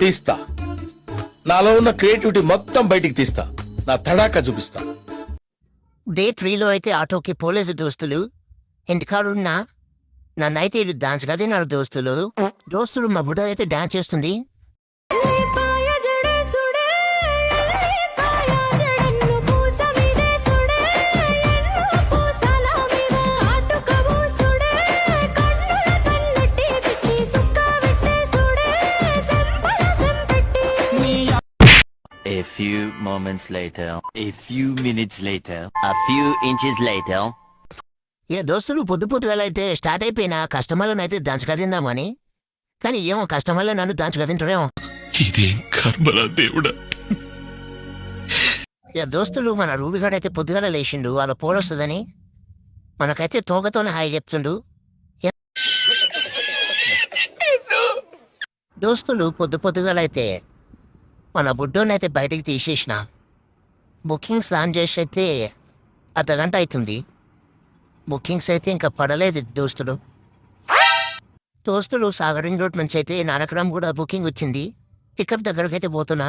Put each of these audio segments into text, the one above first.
తీస్తా. నాలో ఉన్న క్రియేటివిటీ మొత్తం బయటికి తీస్తా. నా తడాకా చూపిస్తా. డే 3లో అయితే ఆటోకి పోలేదు దోస్తులు. ఇంటికాడున్నా నన్నైతే ఇటు డాన్స్ గా తిన్నారు దోస్తులు మా బుడ్డ అయితే డాన్స్ చేస్తుంది. A few moments later, a few minutes later, a few inches later. ఇక దోస్తులు పొద్దు అయితే స్టార్ట్ అయిపోయిన కస్టమర్లను అయితే డాన్స్ గా తిందామని. కానీ ఏమో కస్టమర్లు నన్ను డాన్స్ గా తింటారేమో. ఇదేం కర్మరా దేవుడా. ఇక దోస్తులు మన రూబిగాడు అయితే పొద్దుగాల లేచిండు వాళ్ళ పోలొస్తుందని. మనకైతే తోకతోనే హాయ్ చెప్తుండు. దోస్తులు పొద్దుగాలైతే మన బుడ్డోనైతే బయటికి తీసేసిన. బుకింగ్స్ ఆన్ చేసి అయితే అర్ధగంట అవుతుంది. బుకింగ్స్ అయితే ఇంకా పడలేదు దోస్తులు సాగరింగ్ రోడ్ నుంచి అయితే నానక్రమ్ కూడా బుకింగ్ వచ్చింది. పికప్ దగ్గరకు అయితే పోతున్నా.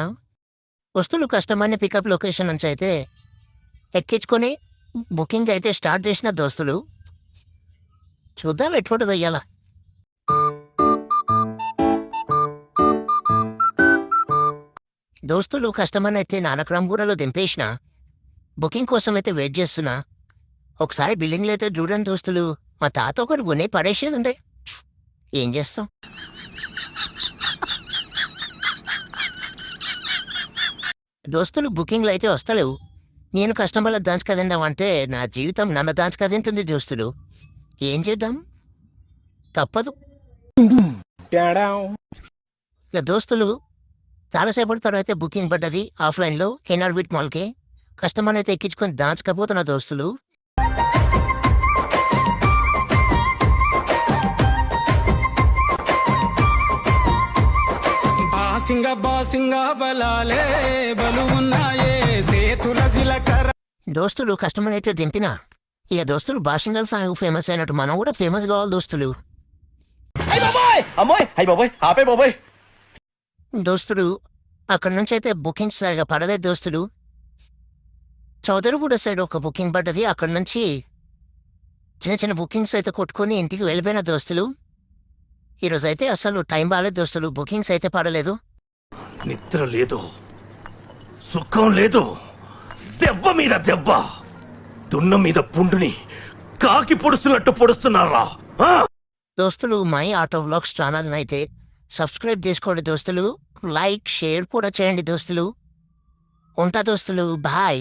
వస్తువులు కస్టమర్ని పికప్ లొకేషన్ నుంచి అయితే ఎక్కించుకొని బుకింగ్ అయితే స్టార్ట్ చేసిన దోస్తులు. చూద్దాం ఎటువంటి ఇయ్యాల. దోస్తులు కస్టమర్ని అయితే నానక్రామ్గూడలో దింపేసిన. బుకింగ్ కోసం అయితే వెయిట్ చేస్తున్నా. ఒకసారి బిల్డింగ్లో అయితే చూడండి దోస్తులు, మా తాత ఒకటి కొనే పడేసేది ఉండే. ఏం చేస్తాం. దోస్తులు బుకింగ్లు అయితే వస్తలేవు. నేను కస్టమర్ల డాన్స్ కదిందామంటే నా జీవితం నన్ను డాన్స్ కదింటుంది దోస్తులు. ఏం చేద్దాం, తప్పదు. ఇక దోస్తులు చాలాసేపటి తర్వాత బుకింగ్ పడ్డది ఆఫ్లైన్లో కెనార్బిట్ మాల్కి. కస్టమర్ అయితే ఎక్కించుకొని డాన్స్ కపోతున్న దోస్తులు. దోస్తులు కస్టమర్ అయితే దింపిన. ఇక దోస్తులు బాసింగల్ సాంగ్ ఫేమస్ అయినట్టు మనం కూడా ఫేమస్ కావాలి దోస్తులు. దోస్తులు అక్కడి నుంచి అయితే బుకింగ్స్ సరిగా పడలేదు దోస్తులు. చౌదరిగూడ సైడ్ ఒక బుకింగ్ పడ్డది. అక్కడి నుంచి చిన్న బుకింగ్స్ అయితే కొట్టుకొని ఇంటికి వెళ్ళిపోయిన దోస్తులు. ఈరోజు అయితే అసలు టైం బాగాలేదు దోస్తులు. బుకింగ్స్ అయితే పడలేదు. నిద్ర లేదు, సుఖం లేదు, దెబ్బ మీద దెబ్బ, దున్న మీద పుండుని కాకి పొడుస్తున్నట్టు పొడుస్తున్నారా. దోస్తులు మై ఆటో వ్లాగ్స్ ఛానల్ని అయితే సబ్స్క్రైబ్ చేసుకోండి దోస్తులు. లైక్ షేర్ కూడా చేయండి దోస్తులు. ఉంటా దోస్తులు, బాయ్.